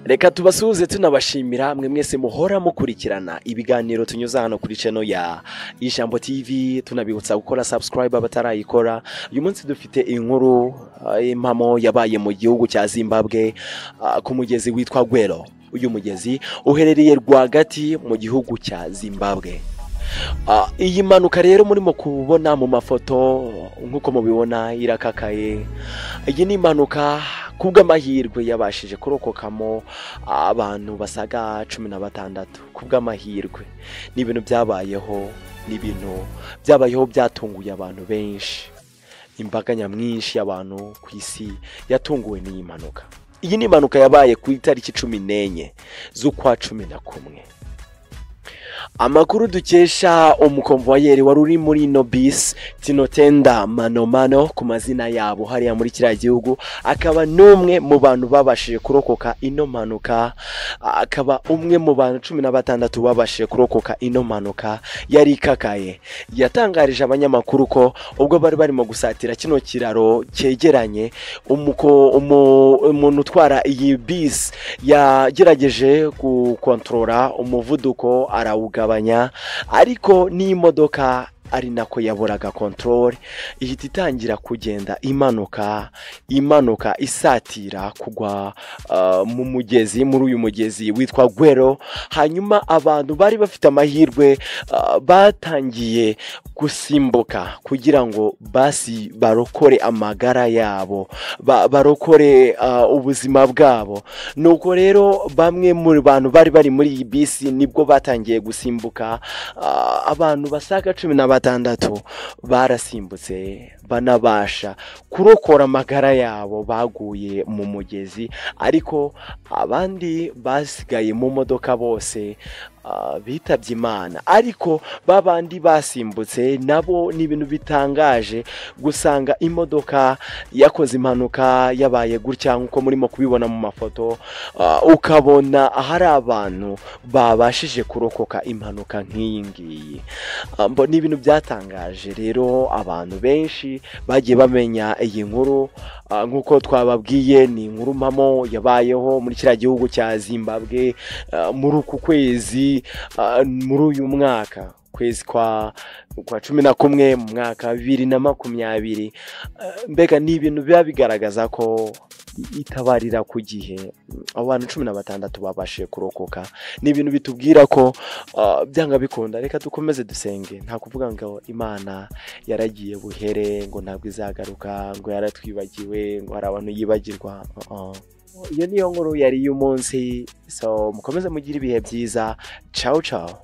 Reka tubasuhuze tunabashimira mwe mwese muhora mukurikirana ibiganiro tunyuza hano kuri channel ya Ijambo TV. Tunabibutsa gukora subscribe abatarayikora. Uyu munsi dufite inkuru impamo yabaye mu gihugu cya Zimbabwe ku mugezi witwa Gwero. Uyu mugezi uherereye rwagati mu gihugu cya Zimbabwe. Iyi mpanuka rero murimo kubona mu mafoto nkuko mubibona irakakaye. Iyi ni impanuka kubw'amahirwe yabashije kurokokamo abantu basaga 16 kubw'amahirwe. Ni ibintu byabayeho, byatunguye abantu benshi. Imbaga nyamwinshi y'abantu ku isi yatunguwe n'iyi mpanuka. Iyi ni impanuka yabaye ku itariki 14 z'ukwa 11. Amakuru dukesha umukonvoyeri wari uri muri ino bisi tinotenda manomano ku mazina yabo hariya muri kiriya gihugu, akaba n'umwe mu bantu babashije kurokoka ino mpanuka, akaba umwe mu bantu 16 babashije kurokoka ino mpanuka yari ikakaye. Yatangarije abanyamakuru ko ubwo bari barimo gusatira kino kiraro cyegeranye, umuntu utwara iyi bisi yagerageje gukontorora umuvuduko arawugabanya, ariko n'imodoka ari nako yaburaga control ihita itangira kugenda imanuka isatira kugwa mu mugezi, muri uyu mugezi witwa Gwero. Hanyuma abantu bari bafite amahirwe batangiye gusimbuka kugira ngo basi barokore amagara yabo, barokore ubuzima bwabo. Nuko rero bamwe muri bantu bari muri iyi bisi nibwo batangiye gusimbuka. Abantu basaga 16 barasimbutse banabasha kurokora amagara yabo baguye mu mugezi, ariko abandi basigaye mu modoka bose bitabye Imana. Ariko babandi basimbutse nabo ni ibintu bitangaje gusanga imodoka yakoze impanuka yabaye gutya nkuko murimo kubibona mu mafoto, ukabona ahari abantu babashije kurokoka impanuka nk'iyi ngiyi. Ni ibintu byatangaje rero, abantu benshi bagiye bamenya iyi nkuru. Nkuko twababwiye ni inkuru mpamo yabayeho muri kiriya gihugu cya Zimbabwe muri uku kwezi, muri uyu mwaka, kwezi kwa 11 mu mwaka 2020. Mbega ni ibintu biba bigaragaza ko itabarira ku gihe abantu 16 babashije kurokoka. Ni ibintu bitubwira ko byanga bikunda. Reka dukomeze dusenge, nta kuvuga ngo Imana yaragiye buhere, ngo ntabwo izagaruka, ngo yaratwibagiwe, ngo hari abantu yibagirwa. Iyo niyo nkuru yari uyu munsi. So mukomeze mugire ibihe byiza. Ciao ciao.